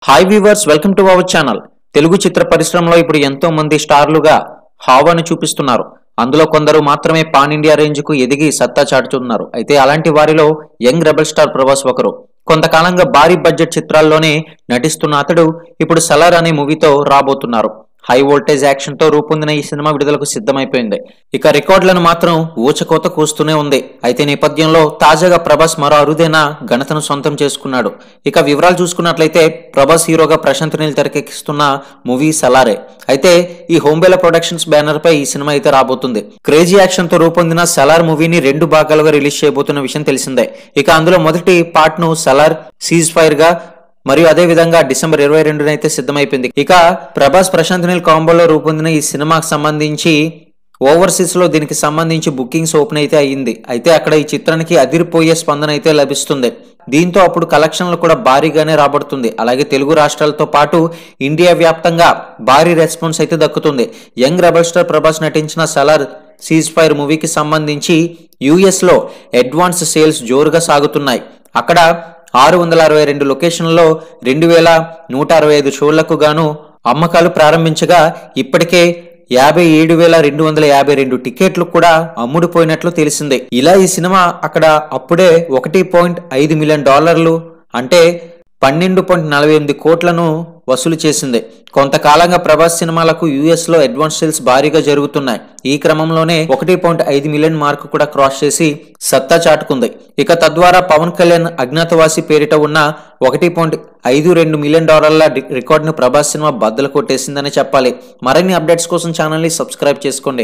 Hi viewers, welcome to our channel. Telugu చిత్ర పరిశ్రమలో ఇప్పుడు ఎంతో మంది స్టార్లుగా హావాను చూపిస్తున్నారు. అందులో కొందరు మాత్రమే పాన్ ఇండియా రేంజ్ కు ఎదిగి సత్తా చాటుతున్నారు. అయితే అలాంటి వారిలో యంగ్ రెబల్ స్టార్ ప్రభాస్ ఒకరు. కొంతకాలంగా భారీ బడ్జెట్ చిత్రాల్లోనే నటిస్తున్న అతడు ఇప్పుడు సలార్ అనే మూవీతో రాబోతున్నారు. హై వోల్టేజ్ యాక్షన్ తో రూపొందిన ఈ సినిమా విడుదలకు సిద్ధమైపోయింది. ఇక రికార్డులను మాత్రం ఊచకోత కూస్తూనే ఉంది. అయితే నేపథ్యంలో తాజాగా ప్రభాస్ మరో అరుదైన ఘనతను సొంతం చేసుకున్నాడు. ఇక వివరాలు చూసుకున్నట్లయితే ప్రభాస్ హీరోగా ప్రశాంత్ నీల్ తెరకెక్కిస్తున్న మూవీ సలారే. అయితే ఈ హోంబేలా ప్రొడక్షన్స్ బ్యానర్ పై ఈ సినిమా అయితే రాబోతుంది. క్రేజీ యాక్షన్ తో రూపొందిన సలార్ మూవీని 2 భాగాలుగా రిలీజ్ చేయబోతున్న విషయం తెలిసిందే. ఇక అందులో మొదటి పార్ట్ ను సలార్ సీజ్ ఫైర్ గా మరియు అదే విధంగా డిసెంబర్ 22న అయితే సిద్ధమైపోయింది. ఇక ప్రభాస్ ప్రశాంత్ నీల్ కాంబోలో రూపొందిన ఈ సినిమాకి సంబంధించి ఓవర్సీస్ లో దీనికి సంబంధించి బుకింగ్స్ ఓపెన్ అయితే అయ్యింది. అయితే అక్కడ ఈ చిత్రానికి అదిరిపోయే స్పందన అయితే లభిస్తుంది. దీంతో అప్పుడు కలెక్షన్లు కూడా భారీగానే రాబడుతుంది. అలాగే తెలుగు రాష్ట్రాలతో పాటు ఇండియా వ్యాప్తంగా భారీ రెస్పాన్స్ అయితే దక్కుతుంది. యంగ్ రెబల్ స్టార్ ప్రభాస్ నటించిన సలార్ సీజ్ ఫైర్ మూవీకి సంబంధించి యుఎస్ లో అడ్వాన్స్ సేల్స్ జోరుగా సాగుతున్నాయి. అక్కడ 662 లొకేషన్లలో 2165 షోలకు గాను అమ్మకాలు ప్రారంభించగా ఇప్పటికే 57,252 టికెట్లు కూడా అమ్ముడుపోయినట్లు తెలిసిందే. ఇలా ఈ సినిమా అక్కడ అప్పుడే $1.5 మిలియన్ అంటే 12.48 కోట్లను వసూలు చేసింది. కొంతకాలంగా ప్రభాస్ సినిమాలకు యుఎస్ లో అడ్వాన్స్ సేల్స్ భారీగా జరుగుతున్నాయి. ఈ క్రమంలోనే 1.5 మిలియన్ మార్క్ కూడా క్రాస్ చేసి సత్తా చాటుకుంది. ఇక తద్వారా పవన్ కళ్యాణ్ అజ్ఞాతవాసి పేరిట ఉన్న $1.52 మిలియన్ రికార్డును ప్రభాస్ సినిమా బద్దలు కొట్టేసిందని చెప్పాలి. మరిన్ని అప్డేట్స్ కోసం ఛానల్ ని సబ్స్క్రైబ్ చేసుకోండి.